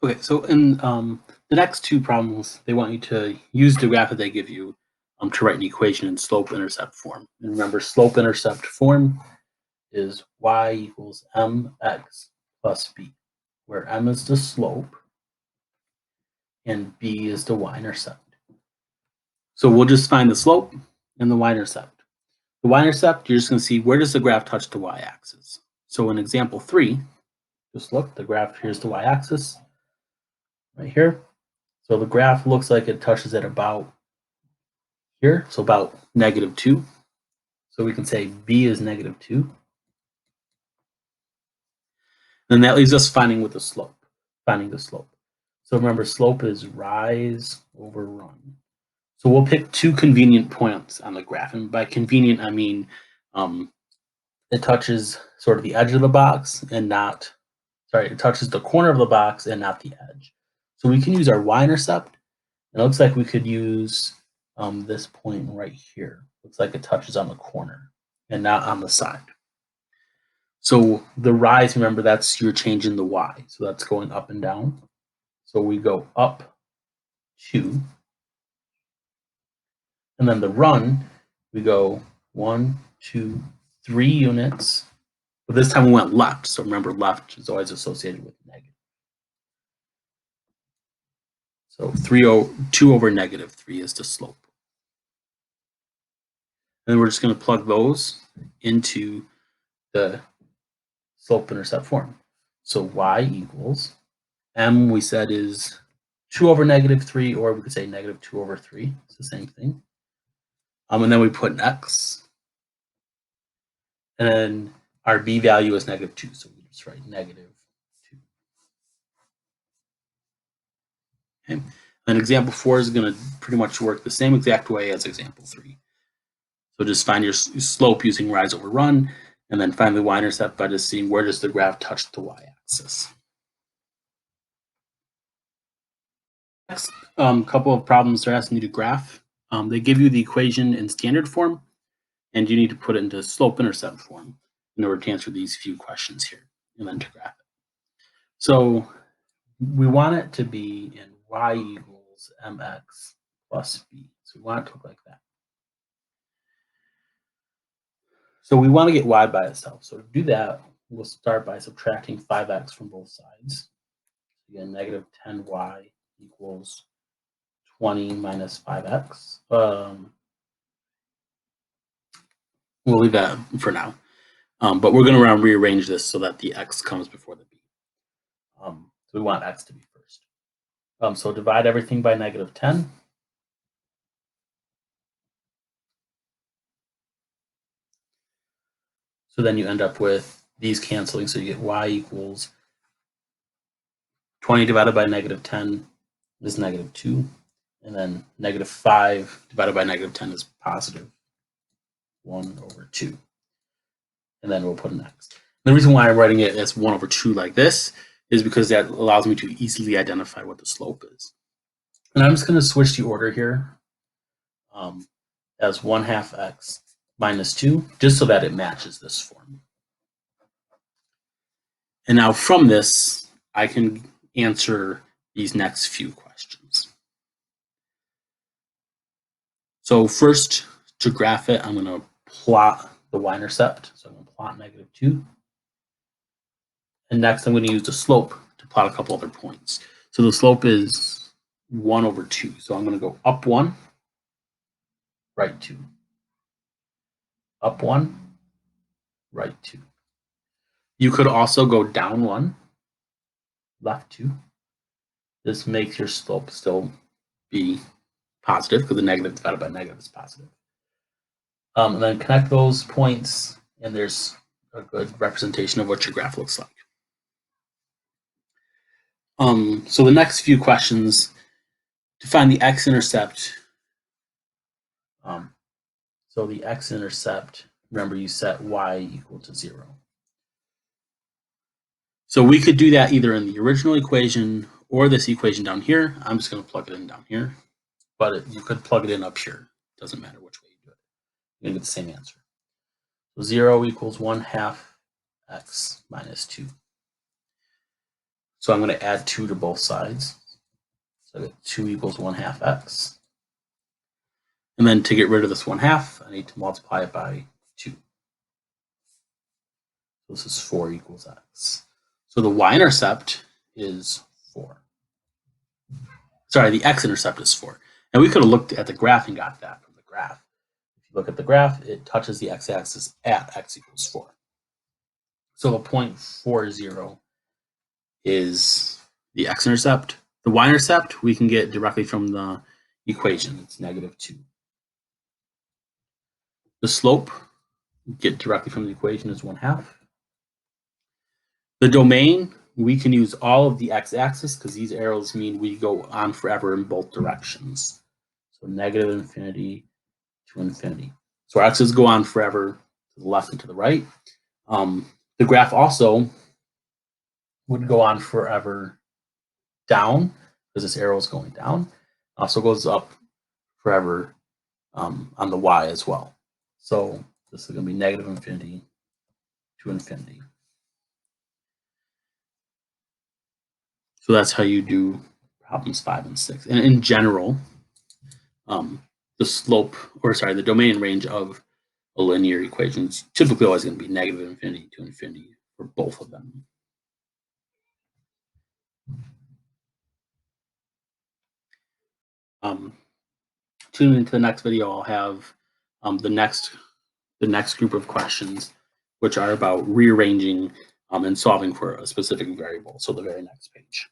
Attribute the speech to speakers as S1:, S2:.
S1: Okay, so in the next two problems, they want you to use the graph that they give you to write an equation in slope-intercept form. And remember, slope-intercept form is y equals mx plus b, where m is the slope and b is the y-intercept. So we'll just find the slope and the y-intercept. The y-intercept, you're just going to see where does the graph touch the y-axis. So in example 3, just look, the graph, here's the y-axis right here. So the graph looks like it touches at about here, so about -2. So we can say b is -2. Then that leaves us finding the slope. So remember, slope is rise over run. So we'll pick two convenient points on the graph, and by convenient I mean it touches sort of the edge of the box and not, sorry, it touches the corner of the box and not the edge. So we can use our y-intercept. It looks like we could use this point right here. Looks like it touches on the corner and not on the side. So the rise, remember, that's your change in the y. So that's going up and down. So we go up 2. And then the run, we go 1, 2, 3 units. But this time we went left. So remember, left is always associated with negative. So 2 over -3 is the slope. And we're just going to plug those into the slope-intercept form. So y equals m, we said, is 2 over -3, or we could say -2 over 3. It's the same thing. And then we put an x. And then our b value is -2, so we just write -2. Okay. And example 4 is going to pretty much work the same exact way as example 3. So just find your slope using rise over run, and then find the y-intercept by just seeing where does the graph touch the y-axis. Next couple of problems they're asking you to graph. They give you the equation in standard form, and you need to put it into slope-intercept form in order to answer these few questions here, and then to graph it. So we want it to be in y equals mx plus b. So we want it to look like that. So we want to get y by itself. So to do that, we'll start by subtracting 5x from both sides. Again, -10y equals 20 minus 5x. We'll leave that for now. But we're going to rearrange this so that the x comes before the b. So we want x to be first. So divide everything by -10. So then you end up with these canceling. So you get y equals 20 divided by -10 is -2. And then -5 divided by -10 is positive 1 over 2. And then we'll put an x. The reason why I'm writing it as 1 over 2 like this is because that allows me to easily identify what the slope is. And I'm just going to switch the order here as 1/2 x minus 2, just so that it matches this form. And now from this, I can answer these next few questions. So first, to graph it, I'm going to plot the y-intercept. So I'm going to plot -2. And next, I'm going to use the slope to plot a couple other points. So the slope is 1 over 2. So I'm going to go up 1, right 2. Up 1, right 2. You could also go down 1, left 2. This makes your slope still be positive because the negative divided by negative is positive. And then connect those points, and there's a good representation of what your graph looks like. So the next few questions, to find the x-intercept. So the x-intercept, remember you set y equal to 0. So we could do that either in the original equation or this equation down here. I'm just going to plug it in down here, but you could plug it in up here. Doesn't matter which way you do it. You're going to get the same answer. So 0 equals 1/2 x minus 2. So I'm going to add 2 to both sides. So I get 2 equals 1/2 x. And then to get rid of this 1/2, I need to multiply it by 2. So this is 4 equals x. So the y-intercept is 4. Sorry, the x-intercept is 4. And we could have looked at the graph and got that from the graph. If you look at the graph, it touches the x-axis at x equals 4. So the 0.40 is the x-intercept. The y-intercept we can get directly from the equation. It's -2. The slope, get directly from the equation, is 1/2. The domain, we can use all of the x-axis because these arrows mean we go on forever in both directions. So -infinity to infinity. So our x's go on forever to the left and to the right. The graph also would go on forever down because this arrow is going down. Also goes up forever on the y as well. So this is going to be -infinity to infinity. So that's how you do problems 5 and 6. And in general, the slope, or sorry, the domain and range of a linear equation is typically always going to be -infinity to infinity for both of them. Tune into the next video. I'll have the next group of questions, which are about rearranging and solving for a specific variable. So the very next page.